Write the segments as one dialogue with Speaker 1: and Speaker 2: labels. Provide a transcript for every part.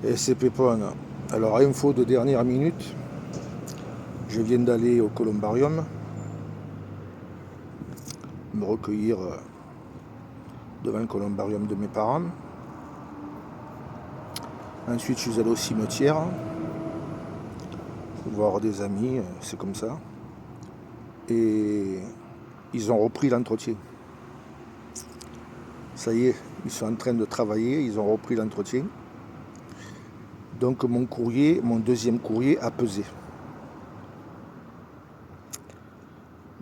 Speaker 1: Et c'est Pépone. Alors, info de dernière minute, je viens d'aller au columbarium me recueillir devant le columbarium de mes parents. Ensuite, je suis allé au cimetière voir des amis, c'est comme ça. Et ils ont repris l'entretien. Ça y est, ils sont en train de travailler, ils ont repris l'entretien. Donc mon courrier, mon deuxième courrier a pesé.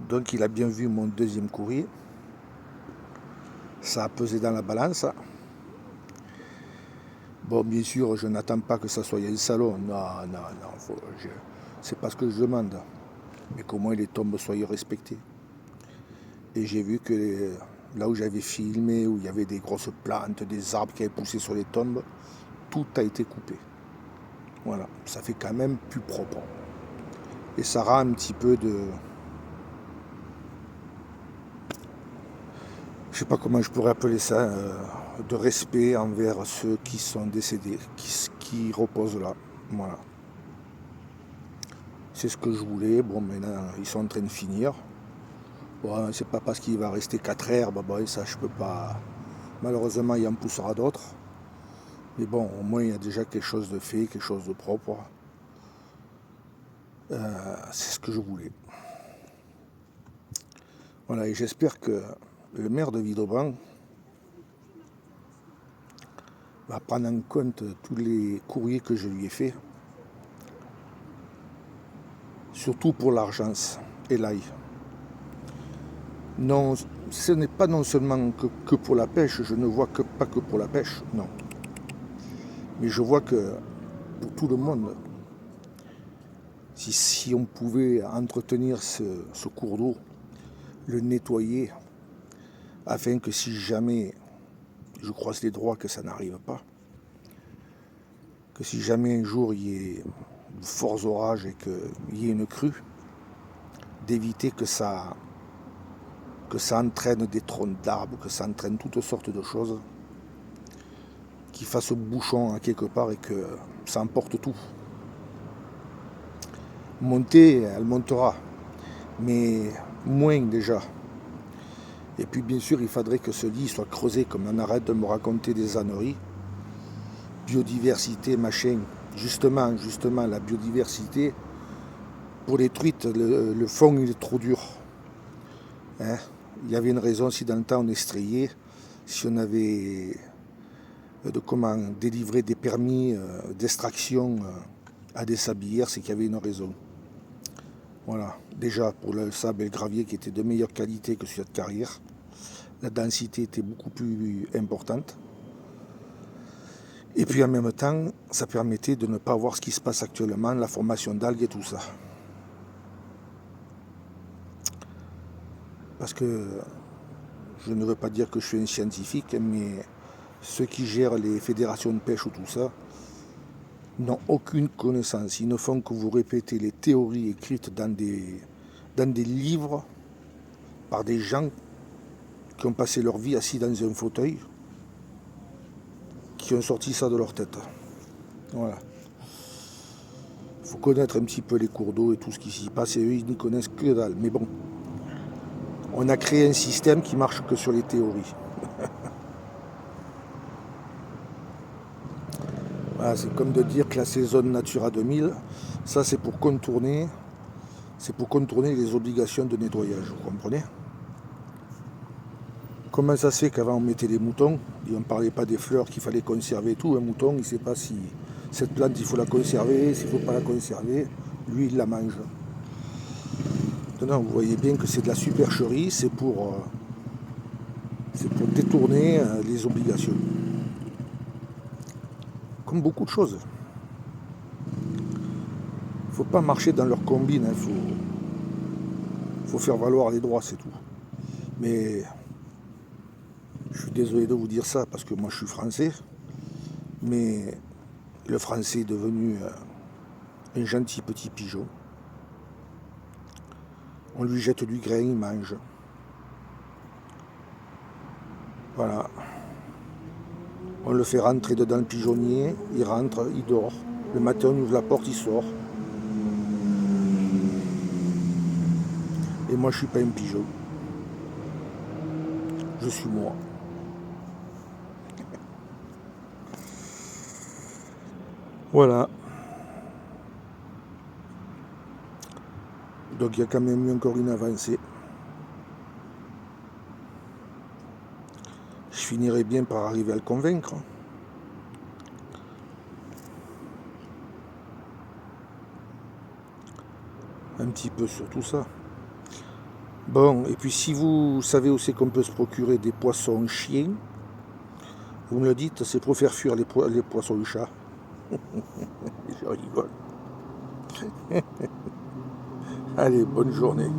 Speaker 1: Donc il a bien vu mon deuxième courrier. Ça a pesé dans la balance. Bon, bien sûr, je n'attends pas que ça soit un salon. Non, non, non. C'est pas ce que je demande. Mais qu'au moins les tombes soient respectées. Et j'ai vu que là où j'avais filmé, où il y avait des grosses plantes, des arbres qui avaient poussé sur les tombes, tout a été coupé. Voilà, ça fait quand même plus propre. Et ça rend un petit peu de... Je sais pas comment je pourrais appeler ça, de respect envers ceux qui sont décédés, qui reposent là. Voilà. C'est ce que je voulais. Bon, maintenant, ils sont en train de finir. Bon, c'est pas parce qu'il va rester 4 heures, bah, ça je peux pas. Malheureusement, il en poussera d'autres. Mais bon, au moins, il y a déjà quelque chose de fait, quelque chose de propre. C'est ce que je voulais. Voilà, et j'espère que le maire de Villeurbanne va prendre en compte tous les courriers que je lui ai faits, surtout pour l'Argence et l'Aille. Non, ce n'est pas non seulement que pour la pêche, je ne vois pas que pour la pêche, non. Mais je vois que pour tout le monde, si on pouvait entretenir ce cours d'eau, le nettoyer, afin que si jamais, je croise les doigts que ça n'arrive pas, que si jamais un jour il y ait de forts orages et qu'il y ait une crue, d'éviter que ça entraîne des troncs d'arbres, que ça entraîne toutes sortes de choses, qui fassent bouchon à quelque part et que ça emporte tout. Monter, elle montera, mais moins déjà. Et puis bien sûr, il faudrait que ce lit soit creusé, comme on arrête de me raconter des âneries. Biodiversité, machin. Justement, la biodiversité, pour les truites, le fond il est trop dur. Hein, il y avait une raison si dans le temps on estrayait, si on avait de comment délivrer des permis d'extraction à des sablières, c'est qu'il y avait une raison. Voilà, déjà pour le sable et le gravier qui étaient de meilleure qualité que celui de carrière, la densité était beaucoup plus importante. Et puis en même temps, ça permettait de ne pas voir ce qui se passe actuellement, la formation d'algues et tout ça. Parce que je ne veux pas dire que je suis un scientifique, mais ceux qui gèrent les fédérations de pêche ou tout ça n'ont aucune connaissance. Ils ne font que vous répéter les théories écrites dans des livres par des gens qui ont passé leur vie assis dans un fauteuil, qui ont sorti ça de leur tête. Voilà. Il faut connaître un petit peu les cours d'eau et tout ce qui s'y passe, et eux, ils n'y connaissent que dalle. Mais bon, on a créé un système qui marche que sur les théories. Voilà, c'est comme de dire que la saison Natura 2000, ça c'est pour contourner les obligations de nettoyage, vous comprenez? Comment ça se fait qu'avant on mettait des moutons et on ne parlait pas des fleurs qu'il fallait conserver et tout. Un mouton, il ne sait pas si cette plante il faut la conserver, s'il ne faut pas la conserver. Lui, il la mange. Maintenant, vous voyez bien que c'est de la supercherie, c'est pour détourner les obligations. Comme beaucoup de choses. Il ne faut pas marcher dans leur combine, il faut faire valoir les droits, c'est tout. Mais je suis désolé de vous dire ça parce que moi je suis français, mais le français est devenu un gentil petit pigeon. On lui jette du grain, il mange. Voilà. On le fait rentrer dedans le pigeonnier, il rentre, il dort. Le matin, on ouvre la porte, il sort. Et moi, je suis pas un pigeon. Je suis moi. Voilà. Donc il y a quand même eu encore une avancée. Je finirai bien par arriver à le convaincre. Un petit peu sur tout ça. Bon, et puis si vous savez où c'est qu'on peut se procurer des poissons chiens, vous me le dites, c'est pour faire fuir les poissons chats. Je rigole. Allez, bonne journée.